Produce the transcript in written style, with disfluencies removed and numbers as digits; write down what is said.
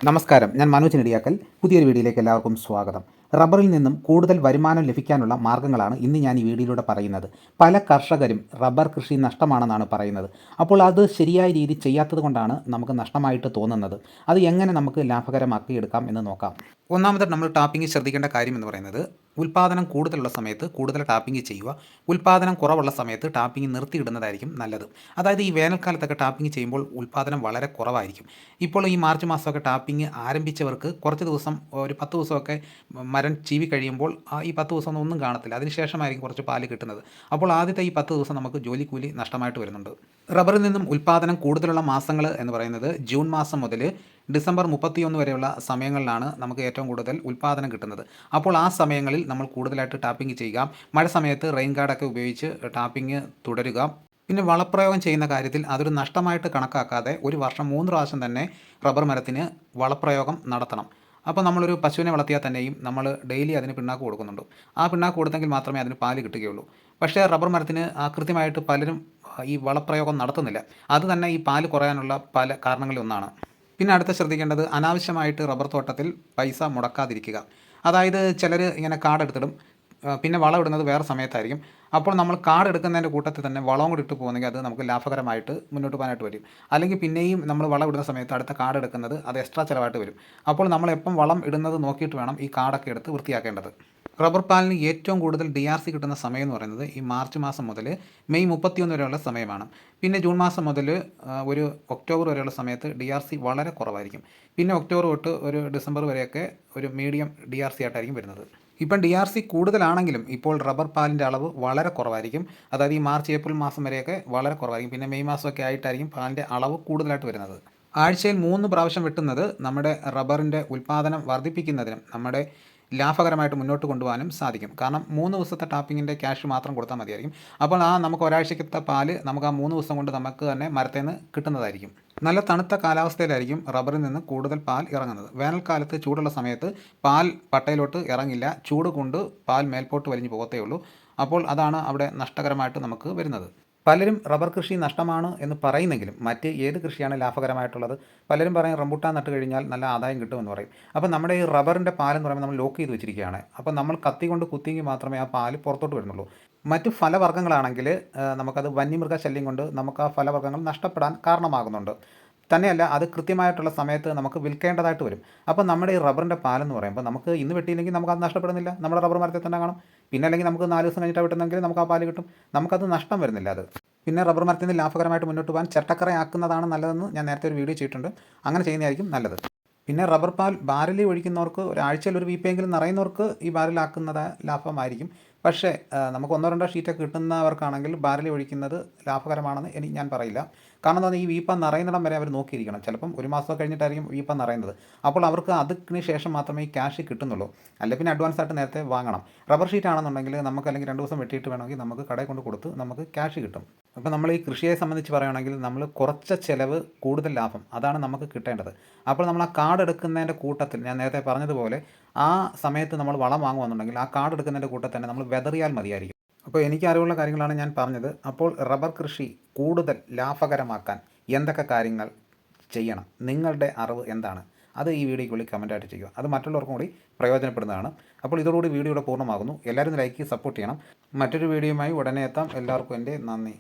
നമസ്കാരം, ഞാൻ മനോജ് നെടിയാക്കൽ. പുതിയൊരു വീഡിയോയിലേക്ക് എല്ലാവർക്കും സ്വാഗതം. റബ്ബറിൽ നിന്നും കൂടുതൽ വരുമാനം ലഭിക്കാനുള്ള മാർഗ്ഗങ്ങളാണ് ഇന്ന് ഞാൻ ഈ വീഡിയോയിലൂടെ പറയുന്നത്. പല കർഷകരും റബ്ബർ കൃഷി നഷ്ടമാണെന്നാണ് പറയുന്നത്. അപ്പോൾ അത് ശരിയായ രീതിയിൽ ചെയ്യാത്തത് കൊണ്ടാണ് നമുക്ക് നഷ്ടമായിട്ട് തോന്നുന്നത്. അത് എങ്ങനെ നമുക്ക് ലാഭകരമാക്കിയെടുക്കാം എന്ന് നോക്കാം. ഒന്നാമത് നമ്മൾ ടാപ്പിംഗ് ശ്രദ്ധിക്കേണ്ട കാര്യം എന്ന് പറയുന്നത്, ഉൽപ്പാദനം കൂടുതലുള്ള സമയത്ത് കൂടുതൽ ടാപ്പിംഗ് ചെയ്യുക. ഉൽപ്പാദനം കുറവുള്ള സമയത്ത് ടാപ്പിംഗ് നിർത്തിയിടുന്നതായിരിക്കും നല്ലത്. അതായത് ഈ വേനൽക്കാലത്തൊക്കെ ടാപ്പിംഗ് ചെയ്യുമ്പോൾ ഉൽപ്പാദനം വളരെ കുറവായിരിക്കും. ഇപ്പോൾ ഈ മാർച്ച് മാസമൊക്കെ ടാപ്പിംഗ് ആരംഭിച്ചവർക്ക് കുറച്ച് ദിവസം, ഒരു 10 ദിവസമൊക്കെ മരം ചീവി കഴിയുമ്പോൾ ഈ 10 ദിവസം ഒന്നും കാണത്തില്ല. അതിനുശേഷമായിരിക്കും കുറച്ച് പാല് കിട്ടുന്നത്. അപ്പോൾ ആദ്യത്തെ ഈ 10 ദിവസം നമുക്ക് ജോലിക്കൂലി നഷ്ടമായിട്ട് വരുന്നുണ്ട്. റബ്ബറിൽ നിന്നും ഉൽപ്പാദനം കൂടുതലുള്ള മാസങ്ങൾ എന്ന് പറയുന്നത് ജൂൺ മാസം മുതൽ ഡിസംബർ 31 വരെയുള്ള സമയങ്ങളിലാണ് നമുക്ക് ഏറ്റവും കൂടുതൽ ഉൽപ്പാദനം കിട്ടുന്നത്. അപ്പോൾ ആ സമയങ്ങളിൽ നമ്മൾ കൂടുതലായിട്ട് ടാപ്പിംഗ് ചെയ്യുക. മഴ സമയത്ത് റെയിൻ ഗാർഡൊക്കെ ഉപയോഗിച്ച് ടാപ്പിംഗ് തുടരുക. പിന്നെ വളപ്രയോഗം ചെയ്യുന്ന കാര്യത്തിൽ അതൊരു നഷ്ടമായിട്ട് കണക്കാക്കാതെ ഒരു വർഷം 3 പ്രാവശ്യം തന്നെ റബ്ബർ മരത്തിന് വളപ്രയോഗം നടത്തണം. അപ്പോൾ നമ്മളൊരു പശുവിനെ വളർത്തിയാൽ തന്നെയും നമ്മൾ ഡെയിലി അതിന് പിണ്ണാക്ക് കൊടുക്കുന്നുണ്ട്. ആ പിണ്ണാക്ക് കൊടുത്തെങ്കിൽ മാത്രമേ അതിന് പാല് കിട്ടുകയുള്ളൂ. പക്ഷേ റബ്ബർ മരത്തിന് കൃത്യമായിട്ട് പലരും ഈ വളപ്രയോഗം നടത്തുന്നില്ല. അത് തന്നെ ഈ പാല് കുറയാനുള്ള പല കാരണങ്ങളിൽ ഒന്നാണ്. പിന്നെ അടുത്ത ശ്രദ്ധിക്കേണ്ടത്, അനാവശ്യമായിട്ട് റബ്ബർ തോട്ടത്തിൽ പൈസ മുടക്കാതിരിക്കുക. അതായത് ചിലർ ഇങ്ങനെ കാടെടുത്തിടും, പിന്നെ വളം ഇടുന്നത് വേറെ സമയത്തായിരിക്കും. അപ്പോൾ നമ്മൾ കാടെടുക്കുന്നതിൻ്റെ കൂട്ടത്തിൽ തന്നെ വളവും കൂടി ഇട്ട് പോകുന്നെങ്കിൽ അത് നമുക്ക് ലാഭകരമായിട്ട് മുന്നോട്ട് പോകാനായിട്ട് വരും. അല്ലെങ്കിൽ പിന്നെയും നമ്മൾ വളം ഇടുന്ന സമയത്ത് അടുത്ത കാടെടുക്കുന്നത് അത് എക്സ്ട്രാ ചിലവായിട്ട് വരും. അപ്പോൾ നമ്മൾ എപ്പം വളം ഇടുന്നത് നോക്കിയിട്ട് വേണം ഈ കാടൊക്കെ എടുത്ത് വൃത്തിയാക്കേണ്ടത്. റബ്ബർ പാലിന് ഏറ്റവും കൂടുതൽ DRC കിട്ടുന്ന സമയം എന്ന് പറയുന്നത് ഈ മാർച്ച് മാസം മുതൽ മെയ് 31 വരെയുള്ള സമയമാണ്. പിന്നെ ജൂൺ മാസം മുതൽ ഒരു ഒക്ടോബർ വരെയുള്ള സമയത്ത് DRC വളരെ കുറവായിരിക്കും. പിന്നെ ഒക്ടോബർ തൊട്ട് ഒരു ഡിസംബർ വരെയൊക്കെ ഒരു മീഡിയം DRC ആയിട്ടായിരിക്കും വരുന്നത്. ഇപ്പം DRC കൂടുതലാണെങ്കിലും ഇപ്പോൾ റബ്ബർ പാലിൻ്റെ അളവ് വളരെ കുറവായിരിക്കും. അതായത് ഈ മാർച്ച് ഏപ്രിൽ മാസം വരെയൊക്കെ വളരെ കുറവായിരിക്കും. പിന്നെ മെയ് മാസമൊക്കെ ആയിട്ടായിരിക്കും പാലിൻ്റെ അളവ് കൂടുതലായിട്ട് വരുന്നത്. ആഴ്ചയിൽ 3 പ്രാവശ്യം വെട്ടുന്നത് നമ്മുടെ റബ്ബറിൻ്റെ ഉൽപ്പാദനം വർദ്ധിപ്പിക്കുന്നതിനും നമ്മുടെ ലാഭകരമായിട്ട് മുന്നോട്ട് കൊണ്ടുപോകാനും സാധിക്കും. കാരണം 3 ദിവസത്തെ ടാപ്പിങ്ങിൻ്റെ ക്യാഷ് മാത്രം കൊടുത്താൽ മതിയായിരിക്കും. അപ്പോൾ നമുക്ക് ഒരാഴ്ചക്കത്തെ പാല് നമുക്ക് ആ 3 ദിവസം കൊണ്ട് നമുക്ക് തന്നെ മരത്തിൽ നിന്ന് കിട്ടുന്നതായിരിക്കും. നല്ല തണുത്ത കാലാവസ്ഥയിലായിരിക്കും റബ്ബറിൽ നിന്ന് കൂടുതൽ പാൽ ഇറങ്ങുന്നത്. വേനൽക്കാലത്ത് ചൂടുള്ള സമയത്ത് പാൽ പട്ടയിലോട്ട് ഇറങ്ങില്ല. ചൂട് കൊണ്ട് പാൽ മേൽപോട്ട് വലിഞ്ഞു പോകത്തേ ഉള്ളൂ. അപ്പോൾ അതാണ് അവിടെ നഷ്ടകരമായിട്ട് നമുക്ക് വരുന്നത്. പലരും റബ്ബർ കൃഷി നഷ്ടമാണ് എന്ന് പറയുന്നെങ്കിലും മറ്റ് ഏത് കൃഷിയാണ് ലാഭകരമായിട്ടുള്ളത്? പലരും പറയും റംബൂട്ടാൻ നട്ട് കഴിഞ്ഞാൽ നല്ല ആദായം കിട്ടുമെന്ന് പറയും. അപ്പോൾ നമ്മുടെ ഈ റബ്ബറിൻ്റെ പാലെന്ന് പറയുമ്പോൾ നമ്മൾ ലോക്ക് ചെയ്ത് വെച്ചിരിക്കുകയാണ്. അപ്പോൾ നമ്മൾ കത്തി കൊണ്ട് കുത്തിയെങ്കിൽ മാത്രമേ ആ പാല് പുറത്തോട്ട് വരുന്നുള്ളൂ. മറ്റ് ഫലവർഗ്ഗങ്ങളാണെങ്കിൽ നമുക്കത് വന്യമൃഗ ശല്യം കൊണ്ട് നമുക്ക് ആ ഫലവർഗ്ഗങ്ങൾ നഷ്ടപ്പെടാൻ കാരണമാകുന്നുണ്ട്. തന്നെയല്ല, അത് കൃത്യമായിട്ടുള്ള സമയത്ത് നമുക്ക് വിൽക്കേണ്ടതായിട്ട് വരും. അപ്പോൾ നമ്മുടെ ഈ റബ്ബറിൻ്റെ പാലെന്ന് പറയുമ്പോൾ നമുക്ക് ഇന്ന് വെട്ടിയില്ലെങ്കിൽ നമുക്കത് നഷ്ടപ്പെടുന്നില്ല. നമ്മുടെ റബ്ബർ മരത്തിൽ തന്നെ കാണും. പിന്നെ അല്ലെങ്കിൽ നമുക്ക് 4 ദിവസം കഴിഞ്ഞിട്ട് വെട്ടുന്നെങ്കിൽ നമുക്ക് ആ പാല് കിട്ടും. നമുക്കത് നഷ്ടം വരുന്നില്ല. അത് പിന്നെ റബ്ബർ മരത്തിൽ നിന്ന് ലാഭകരമായിട്ട് മുന്നോട്ട് പോകാൻ ചിരട്ടക്കറയാക്കുന്നതാണ് നല്ലതെന്ന് ഞാൻ നേരത്തെ ഒരു വീഡിയോ ചെയ്തിട്ടുണ്ട്. അങ്ങനെ ചെയ്യുന്നതായിരിക്കും നല്ലത്. പിന്നെ റബ്ബർ പാൽ ബാരലിൽ ഒഴിക്കുന്നവർക്ക്, ഒരാഴ്ചയിൽ ഒരു വീപ്പെങ്കിലും നിറയുന്നവർക്ക് ഈ ബാരലാക്കുന്നത് ലാഭമായിരിക്കും. പക്ഷേ നമുക്ക് 1-2 ഷീറ്റൊക്കെ കിട്ടുന്നവർക്കാണെങ്കിൽ ബാരലിൽ ഒഴിക്കുന്നത് ലാഭകരമാണെന്ന് ഞാൻ പറയില്ല. കാരണം എന്താ, ഈ വീപ്പ നിറയുന്നിടം വരെ അവർ നോക്കിയിരിക്കണം. ചിലപ്പം 1 മാസം കഴിഞ്ഞിട്ടായിരിക്കും വീപ്പ നിറയുന്നത്. അപ്പോൾ അവർക്ക് അതിന് ശേഷം മാത്രമേ ഈ ക്യാഷ് കിട്ടുന്നുള്ളൂ. അല്ല പിന്നെ അഡ്വാൻസ് ആയിട്ട് നേരത്തെ വാങ്ങണം. റബ്ബർ ഷീറ്റ് ആണെന്നുണ്ടെങ്കിൽ നമുക്ക് അല്ലെങ്കിൽ 2 ദിവസം വെട്ടിയിട്ട് വേണമെങ്കിൽ നമുക്ക് കടയിൽ കൊണ്ട് കൊടുത്ത് നമുക്ക് ക്യാഷ് കിട്ടും. അപ്പോൾ നമ്മൾ ഈ കൃഷിയെ സംബന്ധിച്ച് പറയുകയാണെങ്കിൽ നമ്മൾ കുറച്ച ചിലവ് കൂടുതൽ ലാഭം, അതാണ് നമുക്ക് കിട്ടേണ്ടത്. അപ്പോൾ നമ്മൾ ആ കാർഡ് എടുക്കുന്നതിൻ്റെ കൂട്ടത്തിൽ ഞാൻ നേരത്തെ പറഞ്ഞതുപോലെ ആ സമയത്ത് നമ്മൾ വളം വാങ്ങുകയെന്നുണ്ടെങ്കിൽ ആ കാർഡ് എടുക്കുന്നതിൻ്റെ കൂട്ടത്തിൽ തന്നെ നമ്മൾ വെതറിയാൽ മതിയായിരിക്കും. അപ്പോൾ എനിക്ക് അറിവുള്ള കാര്യങ്ങളാണ് ഞാൻ പറഞ്ഞത്. അപ്പോൾ റബ്ബർ കൃഷി കൂടുതൽ ലാഭകരമാക്കാൻ എന്തൊക്കെ കാര്യങ്ങൾ ചെയ്യണം, നിങ്ങളുടെ അറിവ് എന്താണ്? അത് ഈ വീഡിയോയ്ക്കുള്ളിൽ കമൻറ്റായിട്ട് ചെയ്യുക. അത് മറ്റുള്ളവർക്കും കൂടി പ്രയോജനപ്പെടുന്നതാണ്. അപ്പോൾ ഇതോടുകൂടി വീഡിയോയുടെ പൂർണ്ണമാകുന്നു. എല്ലാവരും ലൈക്ക് സപ്പോർട്ട് ചെയ്യണം. മറ്റൊരു വീഡിയോയുമായി ഉടനെ എത്താം. എല്ലാവർക്കും എൻ്റെ നന്ദി.